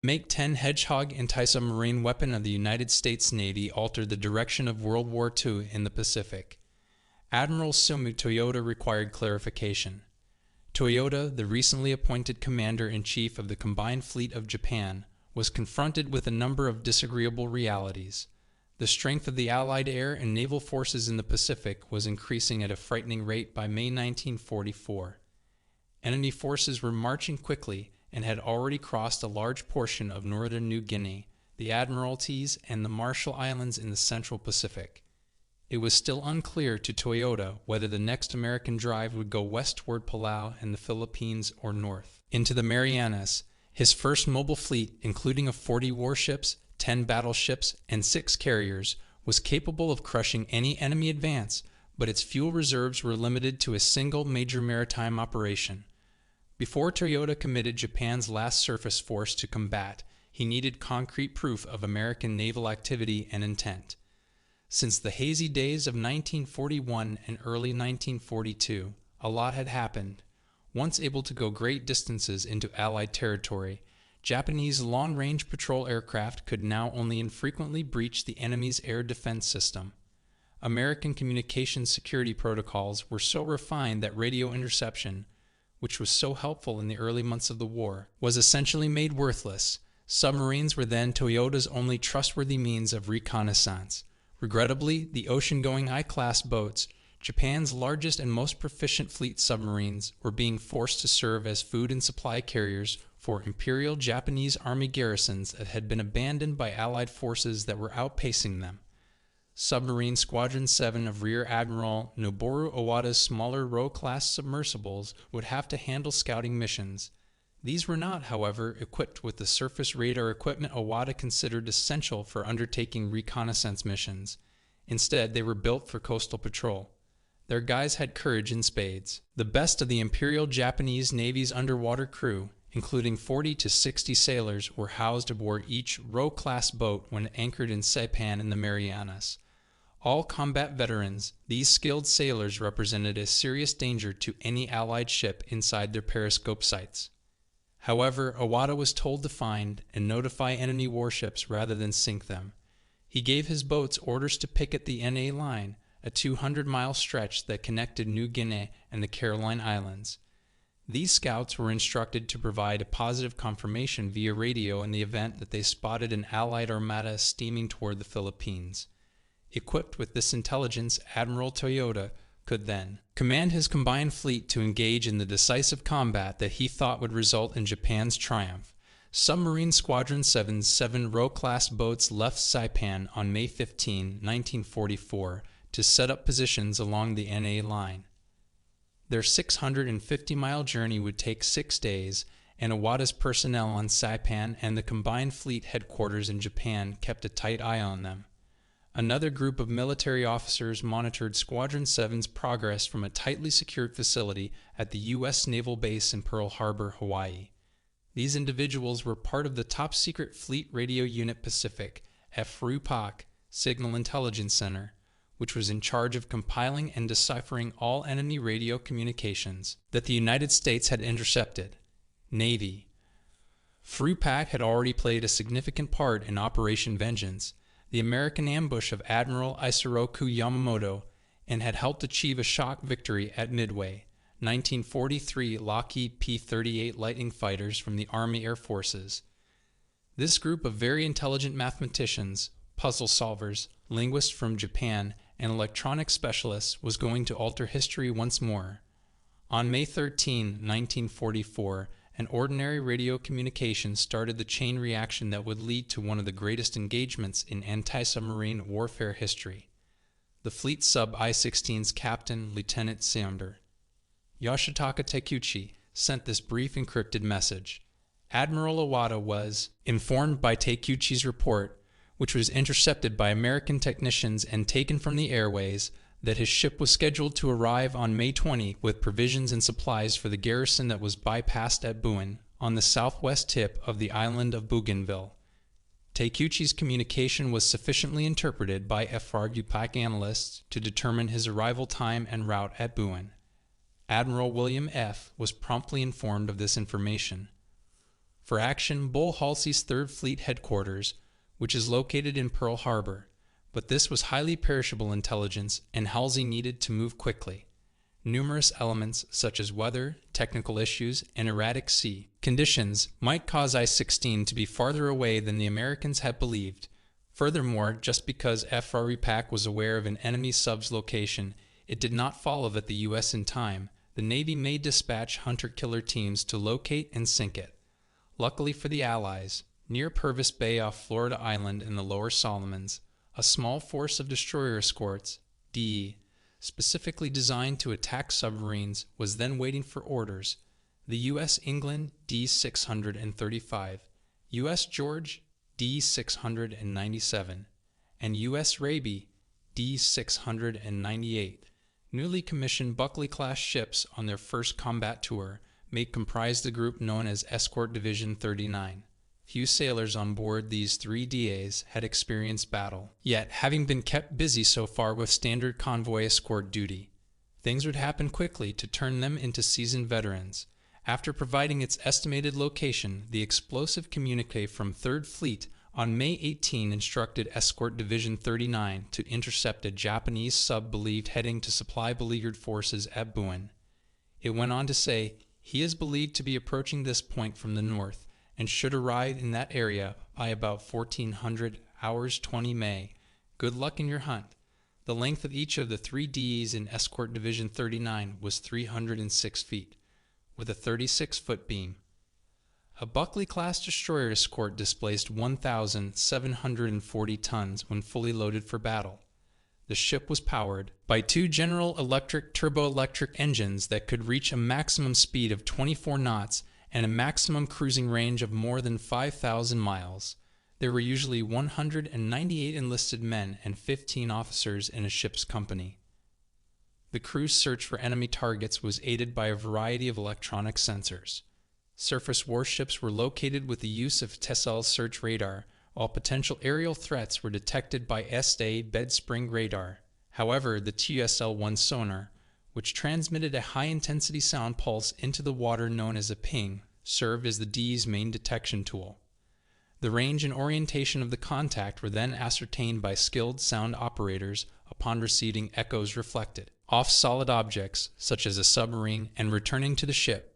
Make 10 Hedgehog anti-submarine weapon of the United States Navy altered the direction of World War II in the Pacific. Admiral Soemu Toyoda required clarification. Toyoda, the recently appointed Commander-in-Chief of the Combined Fleet of Japan, was confronted with a number of disagreeable realities. The strength of the Allied air and naval forces in the Pacific was increasing at a frightening rate by May 1944. Enemy forces were marching quickly and had already crossed a large portion of northern New Guinea, the Admiralties, and the Marshall Islands in the Central Pacific. It was still unclear to Toyoda whether the next American drive would go west toward Palau and the Philippines or north into the Marianas. His first mobile fleet, including of 40 warships, 10 battleships, and 6 carriers, was capable of crushing any enemy advance, but its fuel reserves were limited to a single major maritime operation. Before Toyoda committed Japan's last surface force to combat, he needed concrete proof of American naval activity and intent. Since the hazy days of 1941 and early 1942, a lot had happened. Once able to go great distances into Allied territory, Japanese long-range patrol aircraft could now only infrequently breach the enemy's air defense system. American communications security protocols were so refined that radio interception, which was so helpful in the early months of the war, was essentially made worthless. Submarines were then Toyoda's only trustworthy means of reconnaissance. Regrettably, the ocean-going I-class boats, Japan's largest and most proficient fleet submarines, were being forced to serve as food and supply carriers for Imperial Japanese Army garrisons that had been abandoned by Allied forces that were outpacing them. Submarine Squadron 7 of Rear Admiral Noboru Owada's smaller Roe-class submersibles would have to handle scouting missions. These were not, however, equipped with the surface radar equipment Owada considered essential for undertaking reconnaissance missions. Instead, they were built for coastal patrol. Their guys had courage in spades. The best of the Imperial Japanese Navy's underwater crew, including 40 to 60 sailors, were housed aboard each Roe-class boat when anchored in Saipan in the Marianas. All combat veterans, these skilled sailors represented a serious danger to any Allied ship inside their periscope sights. However, Owada was told to find and notify enemy warships rather than sink them. He gave his boats orders to picket the NA line, a 200-mile stretch that connected New Guinea and the Caroline Islands. These scouts were instructed to provide a positive confirmation via radio in the event that they spotted an Allied armada steaming toward the Philippines. Equipped with this intelligence, Admiral Toyoda could then command his combined fleet to engage in the decisive combat that he thought would result in Japan's triumph. Submarine Squadron 7's 7 Roe-class boats left Saipan on May 15, 1944, to set up positions along the NA line. Their 650-mile journey would take 6 days, and Owada's personnel on Saipan and the combined fleet headquarters in Japan kept a tight eye on them. Another group of military officers monitored Squadron 7's progress from a tightly secured facility at the U.S. Naval Base in Pearl Harbor, Hawaii. These individuals were part of the top-secret Fleet Radio Unit Pacific, FRUPAC, Signal Intelligence Center, which was in charge of compiling and deciphering all enemy radio communications that the United States had intercepted. Navy. FRUPAC had already played a significant part in Operation Vengeance, the American ambush of Admiral Isoroku Yamamoto, and had helped achieve a shock victory at Midway. 1943 Lockheed P-38 Lightning fighters from the Army Air Forces. This group of very intelligent mathematicians, puzzle solvers, linguists from Japan, and electronics specialists was going to alter history once more. On May 13, 1944, an ordinary radio communication started the chain reaction that would lead to one of the greatest engagements in anti-submarine warfare history. The fleet sub I-16's captain, Lieutenant Seonder Yoshitaka Takeuchi, sent this brief encrypted message. Admiral Owada was informed by Takeuchi's report, which was intercepted by American technicians and taken from the airways, that his ship was scheduled to arrive on May 20 with provisions and supplies for the garrison that was bypassed at Buin, on the southwest tip of the island of Bougainville. Takeuchi's communication was sufficiently interpreted by FRUPAC analysts to determine his arrival time and route at Buin. Admiral William F. was promptly informed of this information. for action Bull Halsey's 3rd Fleet headquarters, which is located in Pearl Harbor, but this was highly perishable intelligence and Halsey needed to move quickly. Numerous elements such as weather, technical issues, and erratic sea conditions might cause I-16 to be farther away than the Americans had believed. Furthermore, just because FRE PAC was aware of an enemy sub's location, it did not follow that the U.S. in time, the Navy may dispatch hunter-killer teams to locate and sink it. Luckily for the Allies, near Purvis Bay off Florida Island in the Lower Solomons, a small force of destroyer escorts, DE, specifically designed to attack submarines, was then waiting for orders. The U.S. England D-635, U.S. George D-697, and U.S. Raby D-698, newly commissioned Buckley-class ships on their first combat tour, may comprise the group known as Escort Division 39. Few sailors on board these 3 DAs had experienced battle, yet having been kept busy so far with standard convoy escort duty, things would happen quickly to turn them into seasoned veterans. After providing its estimated location, the explosive communique from 3rd Fleet on May 18 instructed Escort Division 39 to intercept a Japanese sub believed heading to supply beleaguered forces at Buin. It went on to say, "He is believed to be approaching this point from the north, and should arrive in that area by about 1400 hours 20 May. Good luck in your hunt." The length of each of the 3 DEs in Escort Division 39 was 306 feet, with a 36-foot beam. A Buckley-class destroyer escort displaced 1,740 tons when fully loaded for battle. The ship was powered by 2 General Electric turboelectric engines that could reach a maximum speed of 24 knots and a maximum cruising range of more than 5,000 miles. There were usually 198 enlisted men and 15 officers in a ship's company. The crew's search for enemy targets was aided by a variety of electronic sensors. Surface warships were located with the use of Tessell's search radar, while potential aerial threats were detected by SA bed spring radar. However, the TSL-1 sonar, which transmitted a high-intensity sound pulse into the water known as a ping, served as the D's main detection tool. The range and orientation of the contact were then ascertained by skilled sound operators upon receiving echoes reflected off solid objects, such as a submarine, and returning to the ship.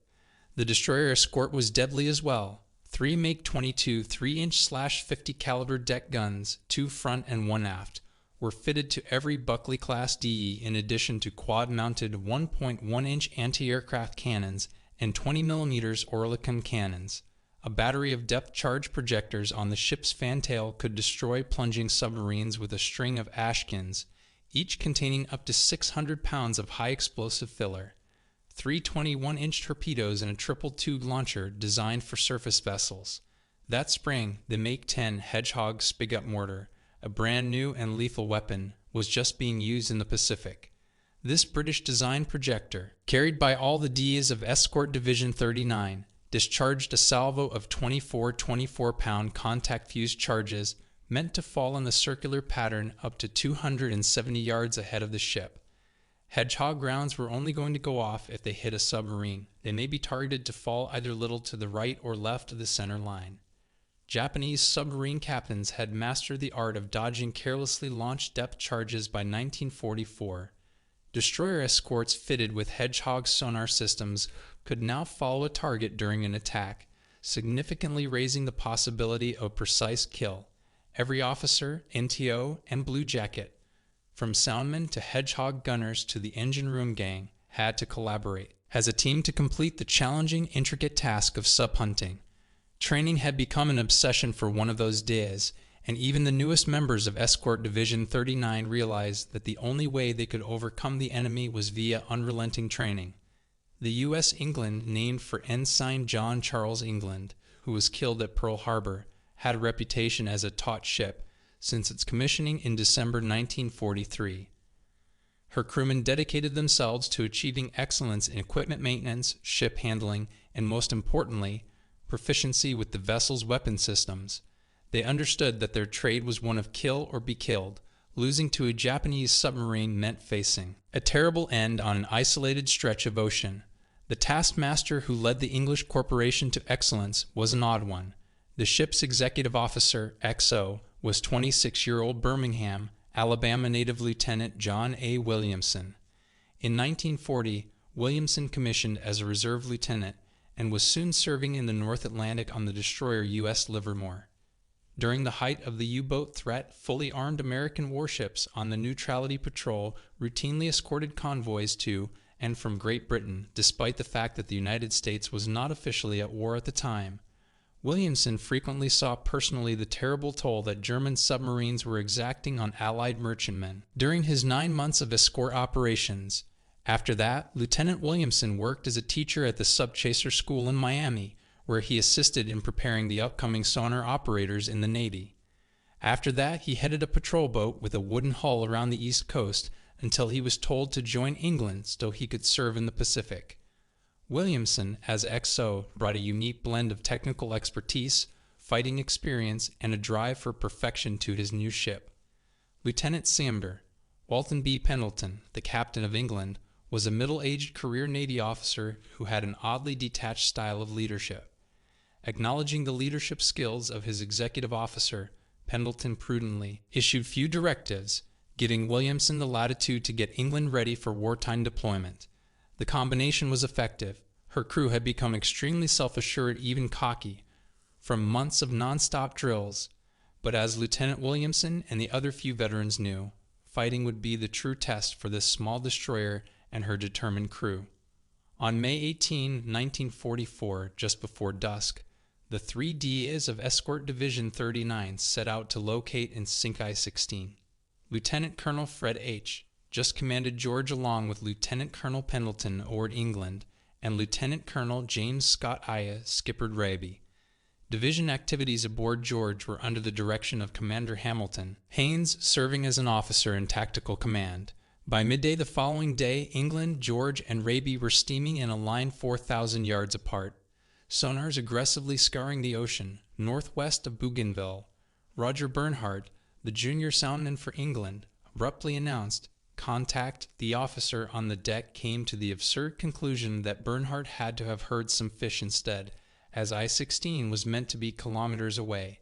The destroyer escort was deadly as well. 3 MiG-22 3-inch/50 caliber deck guns, 2 front and 1 aft, were fitted to every Buckley-class DE in addition to quad-mounted 1.1-inch anti-aircraft cannons and 20mm Oerlikon cannons. A battery of depth-charge projectors on the ship's fantail could destroy plunging submarines with a string of Ashkins, each containing up to 600 pounds of high-explosive filler. 3 21-inch torpedoes and a triple-tube launcher designed for surface vessels. That spring, the Make-10 Hedgehog Spigot mortar, a brand new and lethal weapon, was just being used in the Pacific. This British-designed projector, carried by all the Ds of Escort Division 39, discharged a salvo of 24 24-pound contact-fused charges meant to fall in the circular pattern up to 270 yards ahead of the ship. Hedgehog rounds were only going to go off if they hit a submarine. They may be targeted to fall either little to the right or left of the center line. Japanese submarine captains had mastered the art of dodging carelessly launched depth charges by 1944. Destroyer escorts fitted with Hedgehog sonar systems could now follow a target during an attack, significantly raising the possibility of precise kill. Every officer, NTO, and Blue Jacket, from soundmen to Hedgehog gunners to the engine room gang, had to collaborate as a team to complete the challenging, intricate task of sub-hunting. Training had become an obsession for one of those days, and even the newest members of Escort Division 39 realized that the only way they could overcome the enemy was via unrelenting training. The U.S. England, named for Ensign John Charles England, who was killed at Pearl Harbor, had a reputation as a taut ship since its commissioning in December 1943. Her crewmen dedicated themselves to achieving excellence in equipment maintenance, ship handling, and most importantly, proficiency with the vessel's weapon systems. They understood that their trade was one of kill or be killed. Losing to a Japanese submarine meant facing a terrible end on an isolated stretch of ocean. The taskmaster who led the English corporation to excellence was an odd one. The ship's executive officer, XO, was 26-year-old Birmingham, Alabama native Lieutenant John A. Williamson. In 1940, Williamson commissioned as a reserve lieutenant and was soon serving in the North Atlantic on the destroyer U.S. Livermore. During the height of the U-boat threat, fully armed American warships on the Neutrality Patrol routinely escorted convoys to and from Great Britain, despite the fact that the United States was not officially at war at the time. Williamson frequently saw personally the terrible toll that German submarines were exacting on Allied merchantmen during his 9 months of escort operations. After that, Lieutenant Williamson worked as a teacher at the Subchaser School in Miami, where he assisted in preparing the upcoming sonar operators in the Navy. After that, he headed a patrol boat with a wooden hull around the East Coast until he was told to join England so he could serve in the Pacific. Williamson, as XO, brought a unique blend of technical expertise, fighting experience, and a drive for perfection to his new ship. Lieutenant Samder, Walton B. Pendleton, the captain of England, was a middle-aged career Navy officer who had an oddly detached style of leadership. Acknowledging the leadership skills of his executive officer, Pendleton prudently issued few directives, giving Williamson the latitude to get England ready for wartime deployment. The combination was effective. Her crew had become extremely self-assured, even cocky, from months of non-stop drills. But as Lieutenant Williamson and the other few veterans knew, fighting would be the true test for this small destroyer and her determined crew. On May 18, 1944, just before dusk, the 3 DAs of Escort Division 39 set out to locate and sink I-16. Lieutenant Colonel Fred H. just commanded George along with Lieutenant Colonel Pendleton aboard England, and Lieutenant Colonel James Scott Aya skippered Raby. Division activities aboard George were under the direction of Commander Hamilton, Haynes serving as an officer in tactical command. By midday the following day, England, George, and Raby were steaming in a line 4,000 yards apart. Sonars aggressively scouring the ocean, northwest of Bougainville. Roger Bernhardt, the junior soundman for England, abruptly announced, "Contact." The officer on the deck came to the absurd conclusion that Bernhardt had to have heard some fish instead, as I-16 was meant to be kilometers away.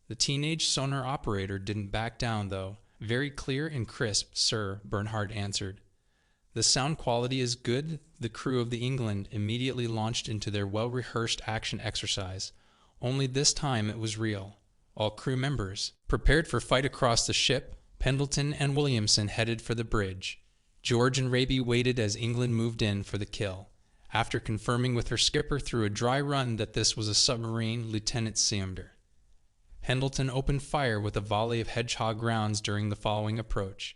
The teenage sonar operator didn't back down, though. "Very clear and crisp, sir," Bernhardt answered. "The sound quality is good." The crew of the England immediately launched into their well-rehearsed action exercise, only this time it was real. All crew members prepared for fight across the ship. Pendleton and Williamson headed for the bridge. George and Raby waited as England moved in for the kill. After confirming with her skipper through a dry run that this was a submarine, Lieutenant Samder. Pendleton opened fire with a volley of Hedgehog rounds during the following approach.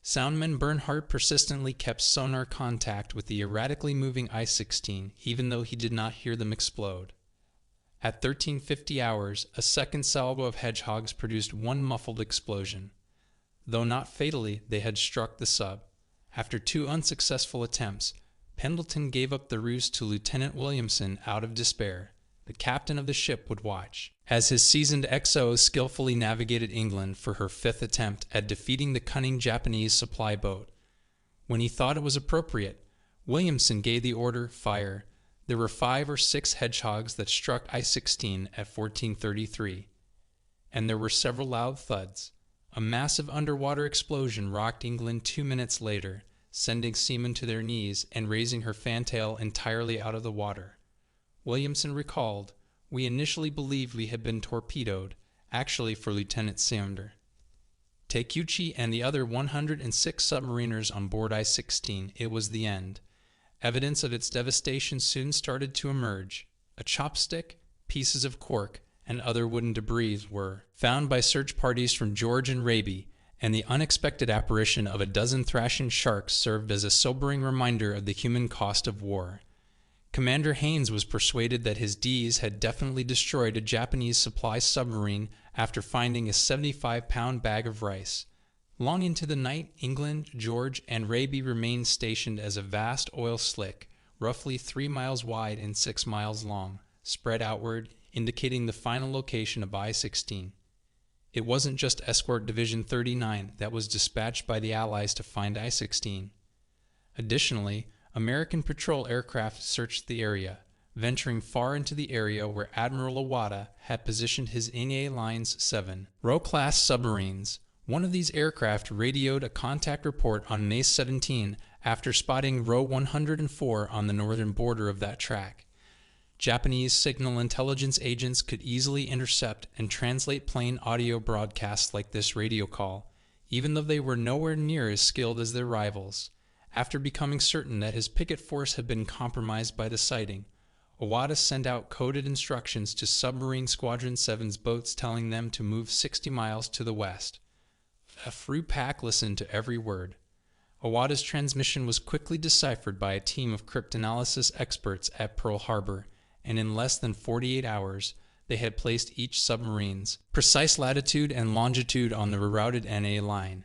Soundman Bernhardt persistently kept sonar contact with the erratically moving I-16, even though he did not hear them explode. At 1350 hours, a second salvo of Hedgehogs produced one muffled explosion. Though not fatally, they had struck the sub. After 2 unsuccessful attempts, Pendleton gave up the ruse to Lieutenant Williamson out of despair. The captain of the ship would watch, as his seasoned XO skillfully navigated England for her 5th attempt at defeating the cunning Japanese supply boat. When he thought it was appropriate, Williamson gave the order, "Fire." There were 5 or 6 Hedgehogs that struck I-16 at 14:33, and there were several loud thuds. A massive underwater explosion rocked England 2 minutes later, sending seamen to their knees and raising her fantail entirely out of the water. Williamson recalled, "We initially believed we had been torpedoed," actually for Lieutenant Samder. Takeuchi and the other 106 submariners on board I-16, it was the end. Evidence of its devastation soon started to emerge. A chopstick, pieces of cork, and other wooden debris were found by search parties from George and Raby, and the unexpected apparition of a dozen thrashing sharks served as a sobering reminder of the human cost of war. Commander Haynes was persuaded that his Ds had definitely destroyed a Japanese supply submarine after finding a 75-pound bag of rice. Long into the night, England, George, and Raby remained stationed as a vast oil slick, roughly 3 miles wide and 6 miles long, spread outward, indicating the final location of I-16. It wasn't just Escort Division 39 that was dispatched by the Allies to find I-16. Additionally, American patrol aircraft searched the area, venturing far into the area where Admiral Iwata had positioned his NA Lines 7 Roe-class submarines. One of these aircraft radioed a contact report on May 17 after spotting Roe 104 on the northern border of that track. Japanese signal intelligence agents could easily intercept and translate plain audio broadcasts like this radio call, even though they were nowhere near as skilled as their rivals. After becoming certain that his picket force had been compromised by the sighting, Iwata sent out coded instructions to Submarine Squadron 7's boats telling them to move 60 miles to the west. A Fru Pack listened to every word. Iwata's transmission was quickly deciphered by a team of cryptanalysis experts at Pearl Harbor, and in less than 48 hours, they had placed each submarine's precise latitude and longitude on the rerouted NA line.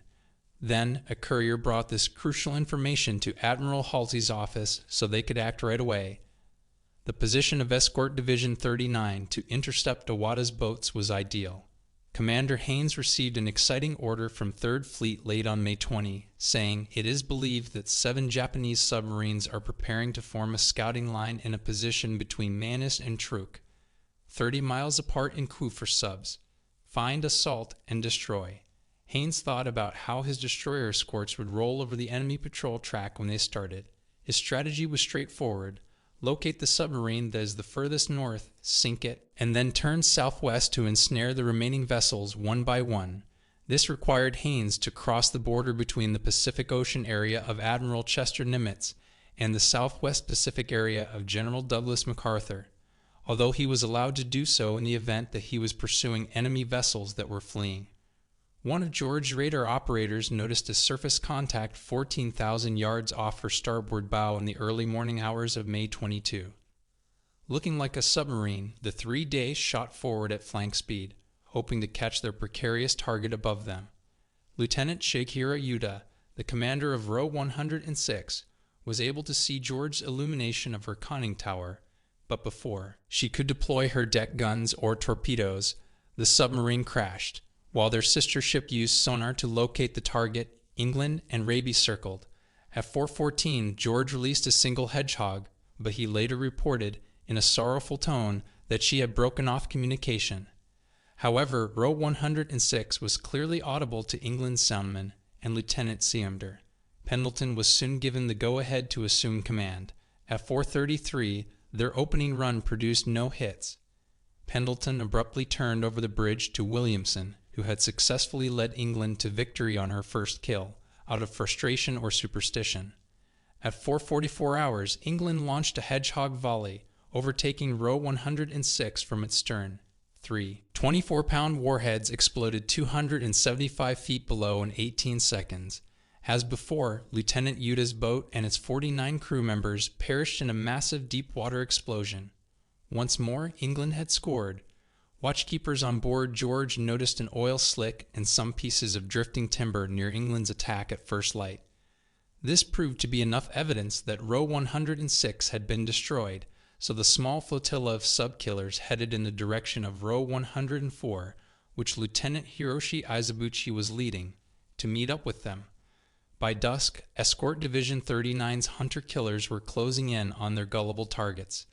Then, a courier brought this crucial information to Admiral Halsey's office so they could act right away. The position of Escort Division 39 to intercept Iwata's boats was ideal. Commander Haynes received an exciting order from 3rd Fleet late on May 20, saying, "It is believed that 7 Japanese submarines are preparing to form a scouting line in a position between Manus and Truk, 30 miles apart in coup for subs. Find, assault, and destroy." Haynes thought about how his destroyer escorts would roll over the enemy patrol track when they started. His strategy was straightforward. Locate the submarine that is the furthest north, sink it, and then turn southwest to ensnare the remaining vessels one by one. This required Haynes to cross the border between the Pacific Ocean area of Admiral Chester Nimitz and the southwest Pacific area of General Douglas MacArthur, although he was allowed to do so in the event that he was pursuing enemy vessels that were fleeing. One of George's radar operators noticed a surface contact 14,000 yards off her starboard bow in the early morning hours of May 22. Looking like a submarine, the 3 days shot forward at flank speed, hoping to catch their precarious target above them. Lieutenant Shakira Yuta, the commander of Row 106, was able to see George's illumination of her conning tower, but before she could deploy her deck guns or torpedoes, the submarine crashed. While their sister ship used sonar to locate the target, England and Raby circled. At 4:14, George released a single Hedgehog, but he later reported, in a sorrowful tone, that she had broken off communication. However, Row 106 was clearly audible to England's soundman and Lieutenant Seamer. Pendleton was soon given the go-ahead to assume command. At 4:33, their opening run produced no hits. Pendleton abruptly turned over the bridge to Williamson, who had successfully led England to victory on her first kill, out of frustration or superstition. At 4:44 hours, England launched a Hedgehog volley, overtaking Row 106 from its stern. 3 24-pound warheads exploded 275 feet below in 18 seconds. As before, Lieutenant Yuta's boat and its 49 crew members perished in a massive deep-water explosion. Once more, England had scored. Watchkeepers on board George noticed an oil slick and some pieces of drifting timber near England's attack at first light. This proved to be enough evidence that Row 106 had been destroyed, so the small flotilla of sub-killers headed in the direction of Row 104, which Lieutenant Hiroshi Izabuchi was leading, to meet up with them. By dusk, Escort Division 39's hunter-killers were closing in on their gullible targets.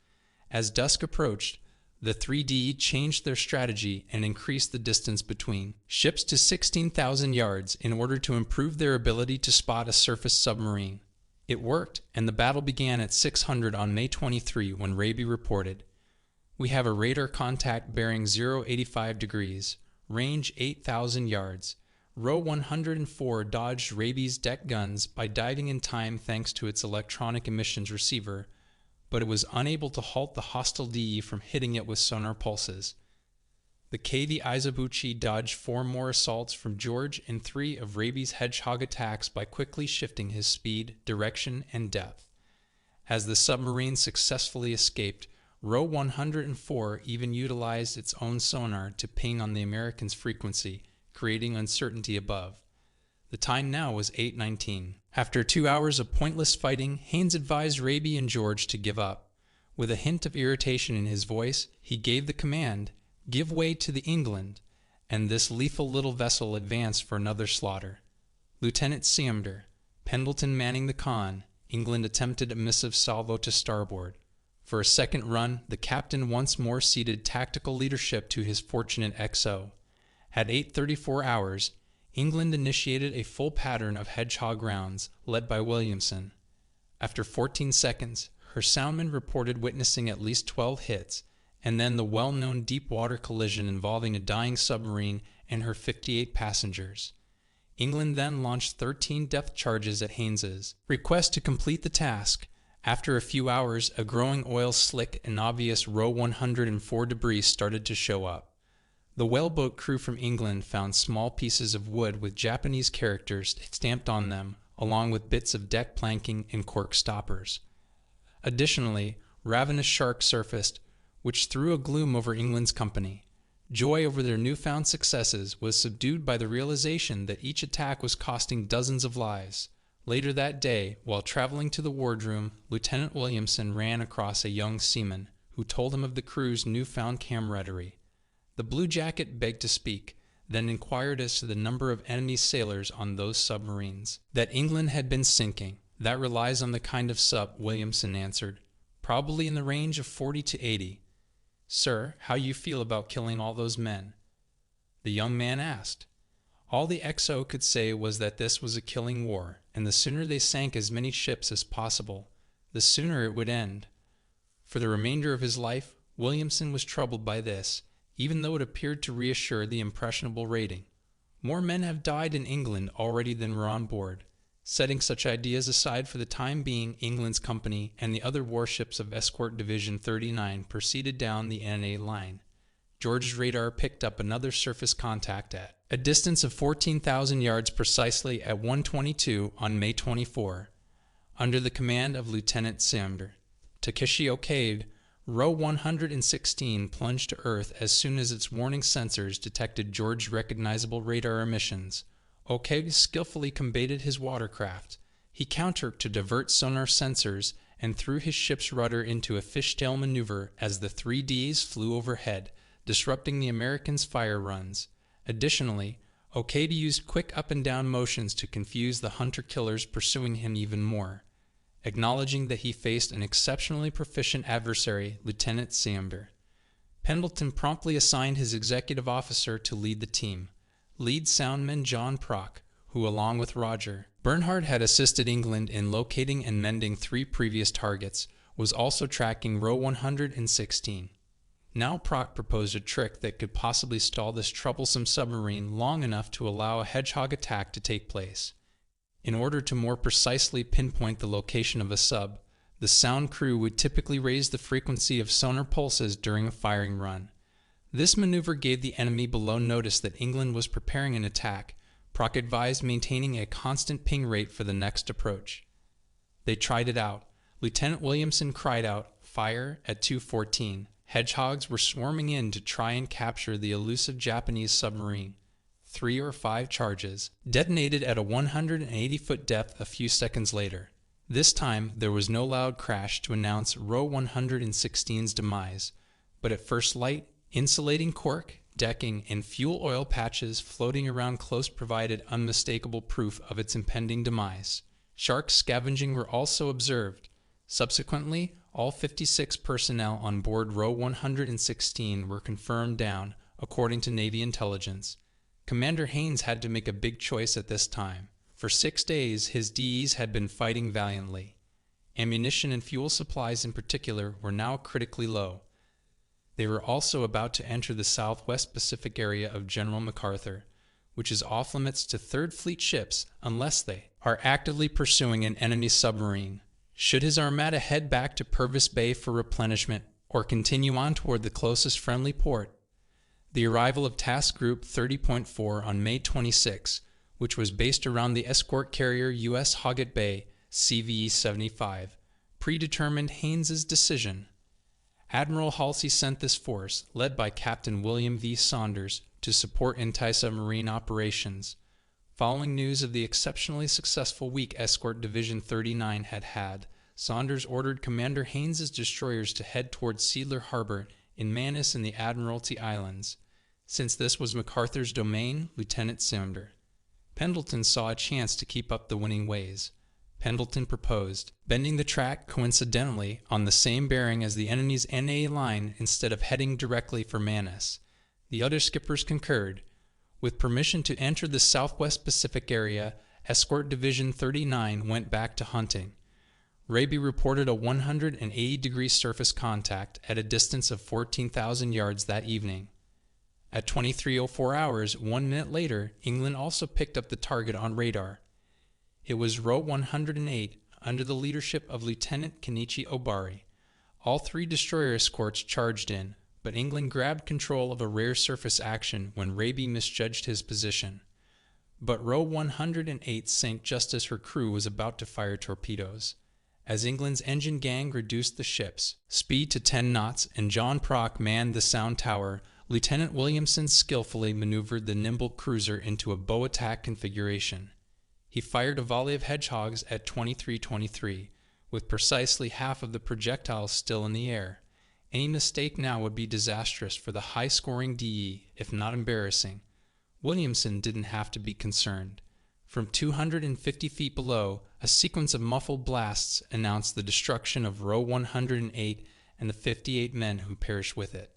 As dusk approached, the 3D changed their strategy and increased the distance between ships to 16,000 yards in order to improve their ability to spot a surface submarine. It worked, and the battle began at 600 on May 23 when Raby reported, "We have a radar contact bearing 085 degrees, range 8,000 yards. Row 104 dodged Raby's deck guns by diving in time thanks to its electronic emissions receiver, but it was unable to halt the hostile DE from hitting it with sonar pulses. The KV Izabuchi dodged 4 more assaults from George and 3 of Raby's Hedgehog attacks by quickly shifting his speed, direction, and depth. As the submarine successfully escaped, Row 104 even utilized its own sonar to ping on the Americans' frequency, creating uncertainty above. The time now was 8:19. After 2 hours of pointless fighting, Haynes advised Raby and George to give up. With a hint of irritation in his voice, he gave the command, "Give way to the England," and this lethal little vessel advanced for another slaughter. Lieutenant Seamer, Pendleton manning the con, England attempted a missive salvo to starboard. For a second run, the captain once more ceded tactical leadership to his fortunate XO. At 8:34 hours, England initiated a full pattern of Hedgehog rounds, led by Williamson. After 14 seconds, her soundman reported witnessing at least 12 hits, and then the well-known deep-water collision involving a dying submarine and her 58 passengers. England then launched 13 depth charges at Haynes's request to complete the task. After a few hours, a growing oil slick and obvious Row 104 debris started to show up. The whaleboat crew from England found small pieces of wood with Japanese characters stamped on them, along with bits of deck planking and cork stoppers. Additionally, ravenous sharks surfaced, which threw a gloom over England's company. Joy over their newfound successes was subdued by the realization that each attack was costing dozens of lives. Later that day, while traveling to the wardroom, Lieutenant Williamson ran across a young seaman, who told him of the crew's newfound camaraderie. The blue jacket begged to speak, then inquired as to the number of enemy sailors on those submarines that England had been sinking. That relies on the kind of sub, Williamson answered. Probably in the range of 40 to 80. Sir, how you feel about killing all those men? The young man asked. All the XO could say was that this was a killing war, and the sooner they sank as many ships as possible, the sooner it would end. For the remainder of his life, Williamson was troubled by this, even though it appeared to reassure the impressionable rating. More men have died in England already than were on board. Setting such ideas aside for the time being, England's company and the other warships of Escort Division 39 proceeded down the NA line. George's radar picked up another surface contact at a distance of 14,000 yards precisely at 1:22 on May 24. Under the command of Lieutenant Soemu, Takeshi Okade, Row 116 plunged to Earth as soon as its warning sensors detected George's recognizable radar emissions. Okade skillfully combated his watercraft. He countered to divert sonar sensors and threw his ship's rudder into a fishtail maneuver as the 3Ds flew overhead, disrupting the Americans' fire runs. Additionally, Okade used quick up and down motions to confuse the hunter-killers pursuing him even more. Acknowledging that he faced an exceptionally proficient adversary, Lieutenant Soemu, Pendleton promptly assigned his executive officer to lead the team. Lead soundman John Prock, who along with Roger Bernhardt had assisted England in locating and mending 3 previous targets, was also tracking Row 116. Now Prock proposed a trick that could possibly stall this troublesome submarine long enough to allow a Hedgehog attack to take place. In order to more precisely pinpoint the location of a sub, the sound crew would typically raise the frequency of sonar pulses during a firing run. This maneuver gave the enemy below notice that England was preparing an attack. Prock advised maintaining a constant ping rate for the next approach. They tried it out. Lieutenant Williamson cried out, "Fire," at 2:14. Hedgehogs were swarming in to try and capture the elusive Japanese submarine. 3 or 5 charges detonated at a 180-foot depth a few seconds later. This time, there was no loud crash to announce Row 116's demise, but at first light, insulating cork, decking, and fuel oil patches floating around close provided unmistakable proof of its impending demise. Sharks scavenging were also observed. Subsequently, all 56 personnel on board Row 116 were confirmed down, according to Navy intelligence. Commander Haynes had to make a big choice at this time. For 6 days, his DEs had been fighting valiantly. Ammunition and fuel supplies in particular were now critically low. They were also about to enter the southwest Pacific area of General MacArthur, which is off limits to Third Fleet ships unless they are actively pursuing an enemy submarine. Should his armada head back to Purvis Bay for replenishment or continue on toward the closest friendly port? The arrival of Task Group 30.4 on May 26, which was based around the escort carrier U.S. Hoggett Bay CVE-75, predetermined Haynes's decision. Admiral Halsey sent this force, led by Captain William V. Saunders, to support anti-submarine operations. Following news of the exceptionally successful week Escort Division 39 had had, Saunders ordered Commander Haynes's destroyers to head towards Seidler Harbor in Manus and the Admiralty Islands. Since this was MacArthur's domain, Lieutenant Soemu, Pendleton saw a chance to keep up the winning ways. Pendleton proposed, bending the track coincidentally on the same bearing as the enemy's NA line instead of heading directly for Manus. The other skippers concurred. With permission to enter the Southwest Pacific area, Escort Division 39 went back to hunting. Raby reported a 180-degree surface contact at a distance of 14,000 yards that evening. At 23:04 hours, 1 minute later, England also picked up the target on radar. It was Row 108 under the leadership of Lieutenant Kenichi Obari. All 3 destroyer escorts charged in, but England grabbed control of a rare surface action when Raby misjudged his position. But Row 108 sank just as her crew was about to fire torpedoes. As England's engine gang reduced the ship's speed to 10 knots and John Prock manned the sound tower, Lieutenant Williamson skillfully maneuvered the nimble cruiser into a bow attack configuration. He fired a volley of Hedgehogs at 23:23, with precisely half of the projectiles still in the air. Any mistake now would be disastrous for the high-scoring DE, if not embarrassing. Williamson didn't have to be concerned. From 250 feet below, a sequence of muffled blasts announced the destruction of Row 108 and the 58 men who perished with it.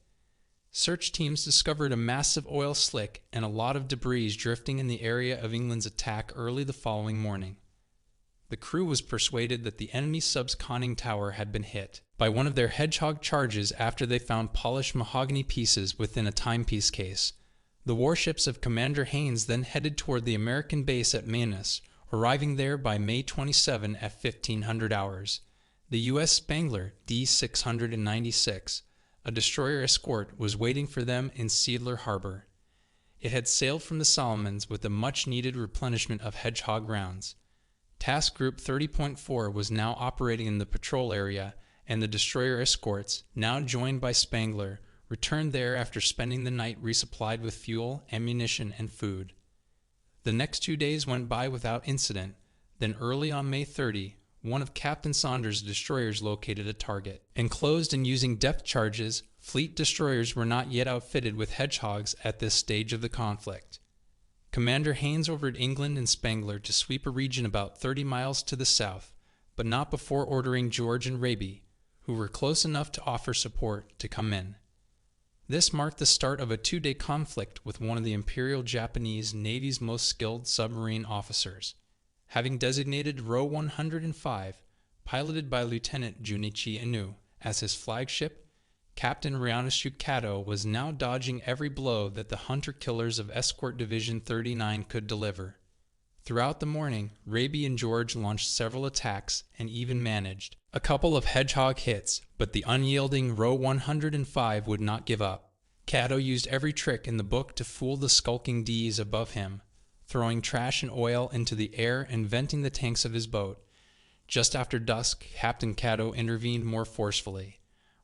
Search teams discovered a massive oil slick and a lot of debris drifting in the area of England's attack early the following morning. The crew was persuaded that the enemy sub's conning tower had been hit by one of their Hedgehog charges after they found polished mahogany pieces within a timepiece case. The warships of Commander Haynes then headed toward the American base at Manus, arriving there by May 27 at 1500 hours. The U.S. Spangler D-696, a destroyer escort, was waiting for them in Seidler Harbor. It had sailed from the Solomons with a much-needed replenishment of Hedgehog rounds. Task Group 30.4 was now operating in the patrol area, and the destroyer escorts, now joined by Spangler, returned there after spending the night resupplied with fuel, ammunition, and food. The next 2 days went by without incident. Then early on May 30, one of Captain Saunders' destroyers located a target. Enclosed and using depth charges, fleet destroyers were not yet outfitted with Hedgehogs at this stage of the conflict. Commander Haynes ordered England and Spangler to sweep a region about 30 miles to the south, but not before ordering George and Raby, who were close enough to offer support, to come in. This marked the start of a 2-day conflict with one of the Imperial Japanese Navy's most skilled submarine officers. Having designated Row 105, piloted by Lieutenant Junichi Inu, as his flagship, Captain Ryanosuke Kato was now dodging every blow that the hunter-killers of Escort Division 39 could deliver. Throughout the morning, Raby and George launched several attacks and even managed a couple of Hedgehog hits, but the unyielding Row 105 would not give up. Kato used every trick in the book to fool the skulking Ds above him, throwing trash and oil into the air and venting the tanks of his boat. Just after dusk, Captain Kato intervened more forcefully.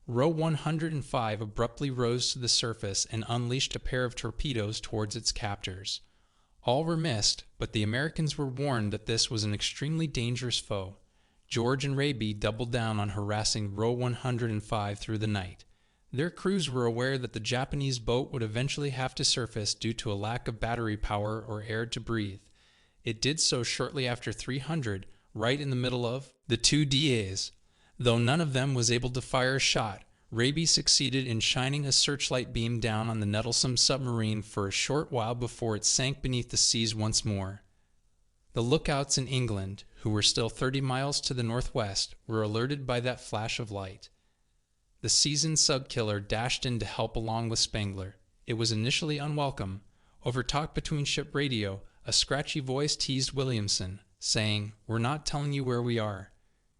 Row 105 abruptly rose to the surface and unleashed a pair of torpedoes towards its captors. All were missed, but the Americans were warned that this was an extremely dangerous foe. George and Raby doubled down on harassing Row 105 through the night. Their crews were aware that the Japanese boat would eventually have to surface due to a lack of battery power or air to breathe. It did so shortly after 300, right in the middle of the 2 DAs. Though none of them was able to fire a shot, Raby succeeded in shining a searchlight beam down on the nettlesome submarine for a short while before it sank beneath the seas once more. The lookouts in England, who were still 30 miles to the northwest, were alerted by that flash of light. The seasoned sub-killer dashed in to help along with Spangler. It was initially unwelcome. Over talk between ship radio, a scratchy voice teased Williamson, saying, "We're not telling you where we are.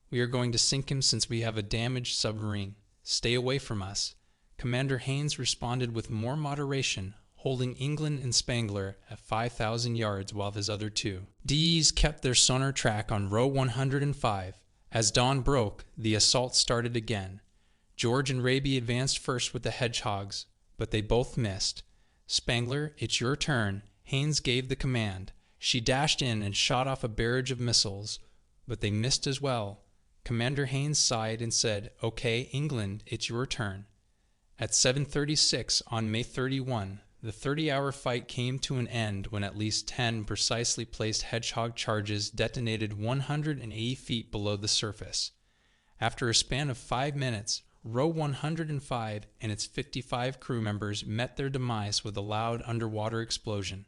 We are going to sink him since we have a damaged submarine. Stay away from us." Commander Haynes responded with more moderation, holding England and Spangler at 5,000 yards while his other 2 DEs kept their sonar track on Row 105. As dawn broke, the assault started again. George and Raby advanced first with the Hedgehogs, but they both missed. "Spangler, it's your turn." Haynes gave the command. She dashed in and shot off a barrage of missiles, but they missed as well. Commander Haynes sighed and said, "Okay, England, it's your turn." At 7:36 on May 31, The 30-hour fight came to an end when at least 10 precisely placed Hedgehog charges detonated 180 feet below the surface. After a span of 5 minutes, Row 105 and its 55 crew members met their demise with a loud underwater explosion.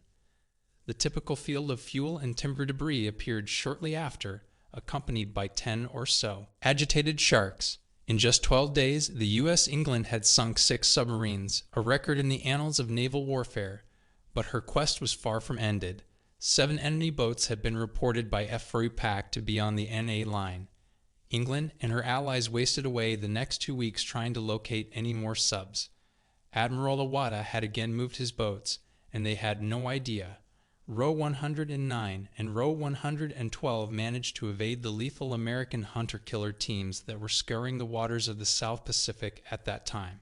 The typical field of fuel and timber debris appeared shortly after, accompanied by 10 or so agitated sharks. In just 12 days, the U.S. England had sunk 6 submarines, a record in the annals of naval warfare, but her quest was far from ended. 7 enemy boats had been reported by FRUPAC to be on the NA line. England and her allies wasted away the next 2 weeks trying to locate any more subs. Admiral Toyoda had again moved his boats, and they had no idea. Row 109 and Row 112 managed to evade the lethal American hunter-killer teams that were scouring the waters of the South Pacific at that time.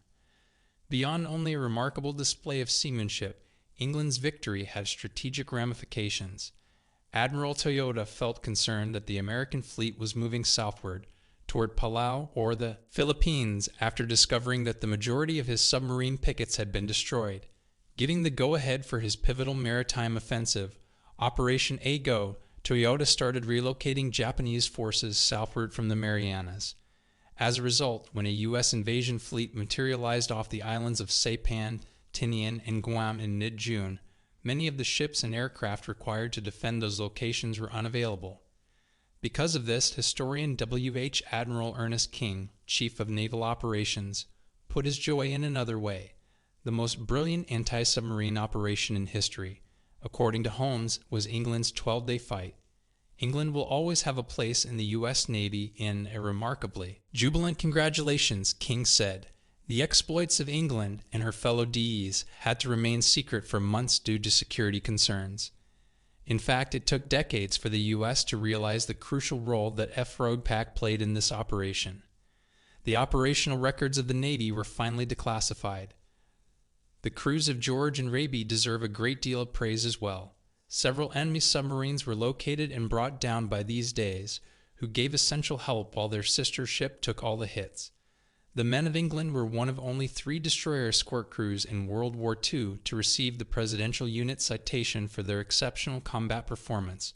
Beyond only a remarkable display of seamanship, England's victory had strategic ramifications. Admiral Toyoda felt concerned that the American fleet was moving southward, toward Palau or the Philippines, after discovering that the majority of his submarine pickets had been destroyed. Giving the go-ahead for his pivotal maritime offensive, Operation A-Go, Toyoda started relocating Japanese forces southward from the Marianas. As a result, when a U.S. invasion fleet materialized off the islands of Saipan, Tinian, and Guam in mid-June, many of the ships and aircraft required to defend those locations were unavailable. Because of this, historian W.H. Admiral Ernest King, Chief of Naval Operations, put his joy in another way. The most brilliant anti-submarine operation in history, according to Holmes, was England's 12-day fight. England will always have a place in the U.S. Navy in a remarkably jubilant congratulations, King said. The exploits of England and her fellow DEs had to remain secret for months due to security concerns. In fact, it took decades for the U.S. to realize the crucial role that FRODPAC played in this operation. The operational records of the Navy were finally declassified. The crews of George and Raby deserve a great deal of praise as well. Several enemy submarines were located and brought down by these days, who gave essential help while their sister ship took all the hits. The men of England were one of only 3 destroyer escort crews in World War II to receive the Presidential Unit Citation for their exceptional combat performance.